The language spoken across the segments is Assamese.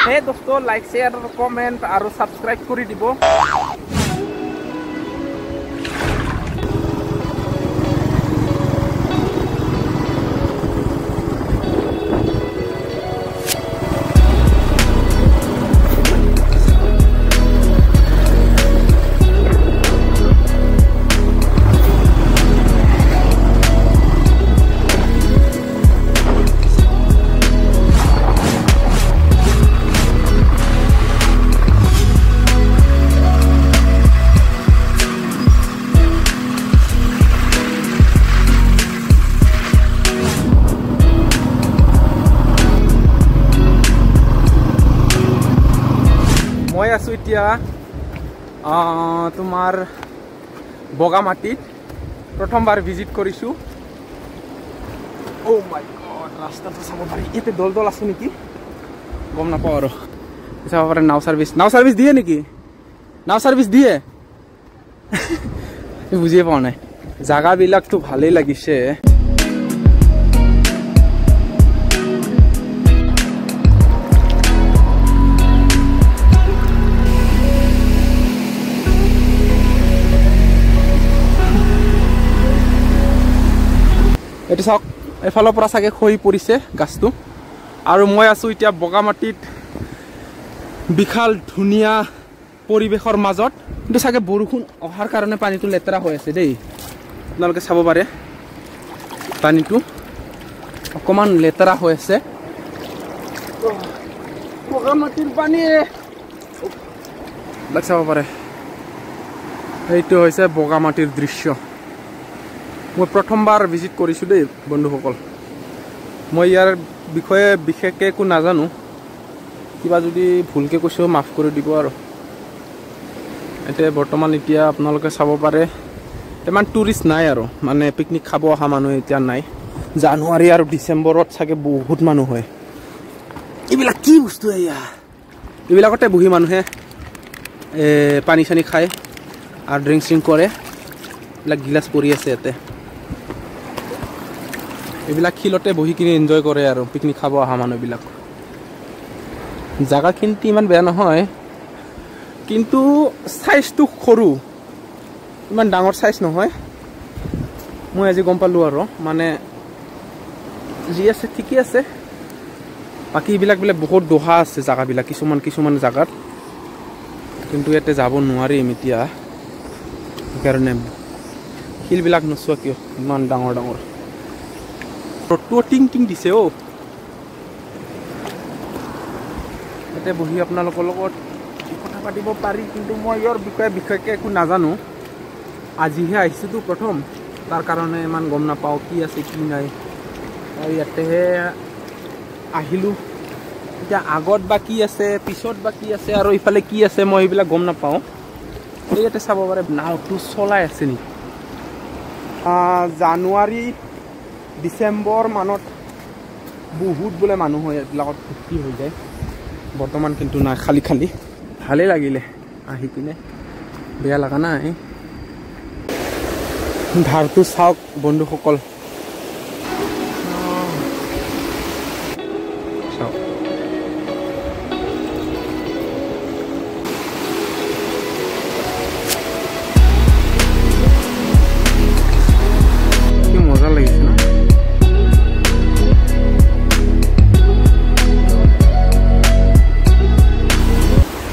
হে দোস্ত লাইক শেয়াৰ কমেন্ট আৰু সাবস্ক্ৰাইব কৰি দিব মই আছো এতিয়া তোমাৰ বগামাটিত প্ৰথমবাৰ ভিজিট কৰিছো ও মাই গড ৰাস্তাটো চাব পাৰি এতে দল আছে নেকি গম নাপাওঁ আৰু চাব পাৰে নাও সাৰ্ভিস দিয়ে নেকি নাও সাৰ্ভিস দিয়ে বুজিয়ে পোৱা নাই জাগাবিলাকটো ভালেই লাগিছে এটো সক এফালৰ পৰা সাগে খই পৰিছে গাছটো আৰু মই আছো এতিয়া বগামাটিত বিখাল ধুনিয়া পৰিবেশৰ মাজত কিন্তু সাগে বৰষুণ অহাৰ কাৰণে পানীটো লেতেৰা হৈ আছে দেই আপোনালোকে চাব পাৰে পানীটো অকমান লেতেৰা হৈ আছে বগামাটিৰ পানী চাব পাৰে এইটো হৈছে বগামাটিৰ দৃশ্য মই প্ৰথমবাৰ ভিজিট কৰিছো দেই বন্ধুসকল মই ইয়াৰ বিষয়ে বিশেষকৈ একো নাজানো কিবা যদি ভুলকে কৈছো মাফ কৰি দিব আৰু বৰ্তমান এতিয়া আপোনালোকে চাব পাৰে ইমান টুৰিষ্ট নাই আৰু মানে পিকনিক খাব অহা মানুহ এতিয়া নাই জানুৱাৰী আৰু ডিচেম্বৰত চাগে বহুত মানুহ হয় এইবিলাক কি বস্তু এইবিলাকতে বহি মানুহে পানী চানী খায় আৰু ড্ৰিংক কৰে এইবিলাক গিলাচ পৰি আছে ইয়াতে এইবিলাক খিলতে বহি কিনে এনজয় কৰে আৰু পিকনিক খাব অহা মানুহবিলাক জাগাখিনি ইমান বেয়া নহয় কিন্তু সাইজটো সৰু ইমান ডাঙৰ সাইজ নহয় মই আজি গম পালো আৰু মানে যি আছে ঠিকই আছে বাকি এইবিলাক বোলে বহুত দোহা আছে জাগাবিলাক কিছুমান জাগাত কিন্তু ইয়াতে যাব নোৱাৰিম এতিয়া সেইকাৰণে শিলবিলাক নচোৱা কিয় ইমান ডাঙৰ ৰ'দটো টিং দিছে ইয়াতে বহি আপোনালোকৰ লগত কথা পাতিব পাৰি কিন্তু মই ইয়াৰ বিষয়ে বিশেষকৈ একো নাজানো আজিহে আহিছোতো প্ৰথম তাৰ কাৰণে ইমান গম নাপাওঁ কি আছে কি নাই আৰু ইয়াতেহে আহিলোঁ এতিয়া আগত বা কি আছে পিছত বা কি আছে আৰু ইফালে কি আছে মই এইবিলাক গম নাপাওঁ ইয়াতে চাব পাৰে নাওটো চলাই আছে নেকি জানুৱাৰী ডিচেম্বৰ মানত বহুত বোলে মানুহ হয় এইবিলাকত ভৰ্তি হৈ যায় বৰ্তমান কিন্তু নাই খালি ভালেই লাগিলে আহি কিনে বেয়া লগা নাই ধাৰটো চাওক বন্ধুসকল চাওক কি মজা লাগিছে না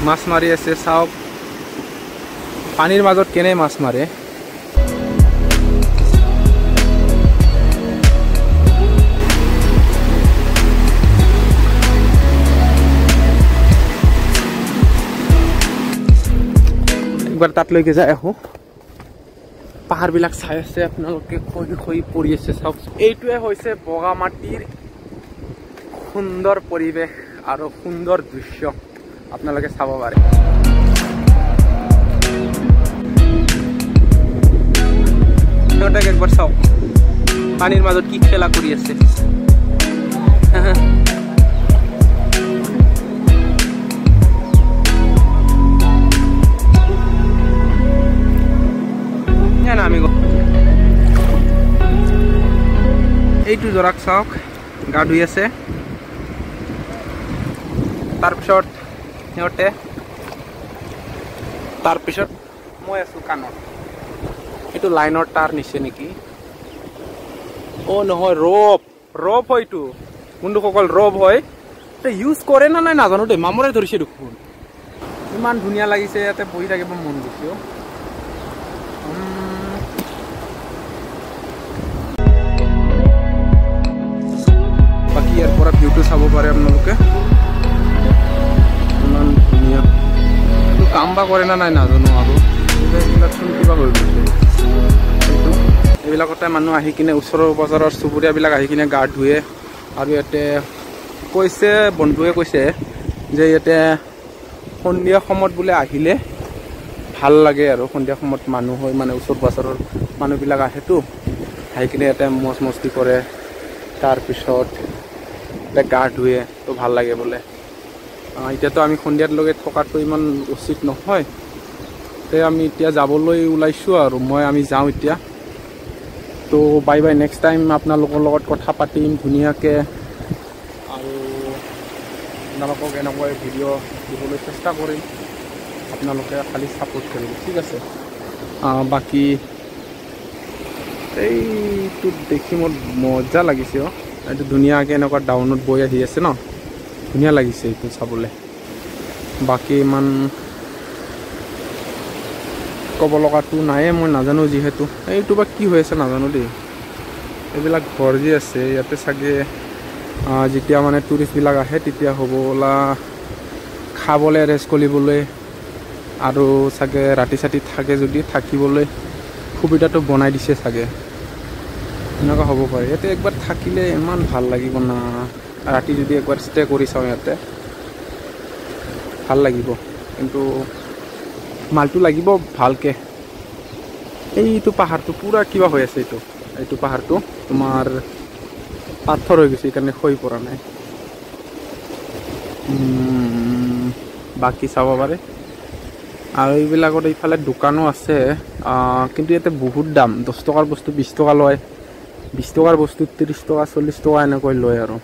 মাছ মাৰি আছে চাওক পানীৰ মাজত কেনে মাছ মাৰে একবাৰ তাতলৈকে যাই আহো পাহাৰবিলাক চাই আছে আপোনালোকে খহি পৰি আছে চাওক এইটোৱে হৈছে বগামাটিৰ সুন্দৰ পৰিৱেশ আৰু সুন্দৰ দৃশ্য আপোনালোকে চাব পাৰে একবাৰ চাওক পানীৰ মাজত কি খেলা কৰি আছে এইটো জৰাক চাওক গা ধুই আছে তাৰপিছত মই আছোঁ কাণত এইটো লাইনৰ তাৰ নিচে নেকি অ' নহয় ৰব হয়তো বন্ধুসকল ৰব হয় ইউজ কৰে না নাই নাজানো দেই মামৰে ধৰিছে দেখোন ইমান ধুনীয়া লাগিছে ইয়াতে বহি থাকিব মন গৈছে বাকী ইয়াৰ পৰা ভিউটো চাব পাৰে আপোনালোকে ইমান ধুনীয়া এইটো কাম বা কৰে না নাই নাজানো আৰু এইবিলাকচোন কিবা হৈ গৈছে এইবিলাকতে মানুহ আহি কিনে ওচৰৰ বজাৰৰ চুবুৰীয়াবিলাক আহি কিনে গা ধুৱে আৰু ইয়াতে কৈছে বন্ধুৱে কৈছে যে ইয়াতে সন্ধিয়া সময়ত বোলে আহিলে ভাল লাগে আৰু সন্ধিয়া সময়ত মানুহ হয় মানে ওচৰ বজাৰৰ মানুহবিলাক আহেতো আহি কিনে ইয়াতে মজ মস্তি কৰে তাৰপিছত গা ধুৱে তো ভাল লাগে বোলে এতিয়াতো আমি সন্ধিয়ালৈকে থকাটো ইমান উচিত নহয় তে আমি এতিয়া যাবলৈ ওলাইছোঁ আৰু আমি যাওঁ এতিয়া তো বাই বাই নেক্সট টাইম আপোনালোকৰ লগত কথা পাতিম ধুনীয়াকৈ আৰু আপোনালোকক এনেকৈ ভিডিঅ' দিবলৈ চেষ্টা কৰিম আপোনালোকে খালি ছাপোৰ্ট কৰিব ঠিক আছে বাকী এইটো দেখি মোৰ মজা লাগিছে এইটো ধুনীয়াকৈ এনেকুৱা ডাউনত বৈ আহি আছে ন ধুনীয়া লাগিছে এইটো চাবলৈ বাকী ইমান ক'ব লগাটো নাইয়ে মই নাজানো যিহেতু এইটো বা কি হৈ আছে নাজানো দেই এইবিলাক ঘৰ যি আছে ইয়াতে চাগে যেতিয়া মানে টুৰিষ্টবিলাক আহে তেতিয়া হ'বলা খাবলৈ ৰেষ্ট কৰিবলৈ আৰু চাগে ৰাতি চাতি থাকে যদি থাকিবলৈ সুবিধাটো বনাই দিছে চাগে এনেকুৱা হ'ব পাৰে ইয়াতে একবাৰ থাকিলে ইমান ভাল লাগিব না ৰাতি যদি একবাৰ ষ্টে কৰি চাওঁ ইয়াতে ভাল লাগিব কিন্তু মালটো লাগিব ভালকৈ এইটো পাহাৰটো পূৰা কিবা হৈ আছে এইটো পাহাৰটো তোমাৰ পাথৰ হৈ গৈছে সেইকাৰণে খহি পৰা নাই বাকী চাব পাৰে আৰু এইবিলাকত এইফালে দোকানো আছে কিন্তু ইয়াতে বহুত দাম 10 টকাৰ বস্তু 20 টকা লয় 20 টকাৰ বস্তু 30 টকা 40 টকা এনেকৈ লয় আৰু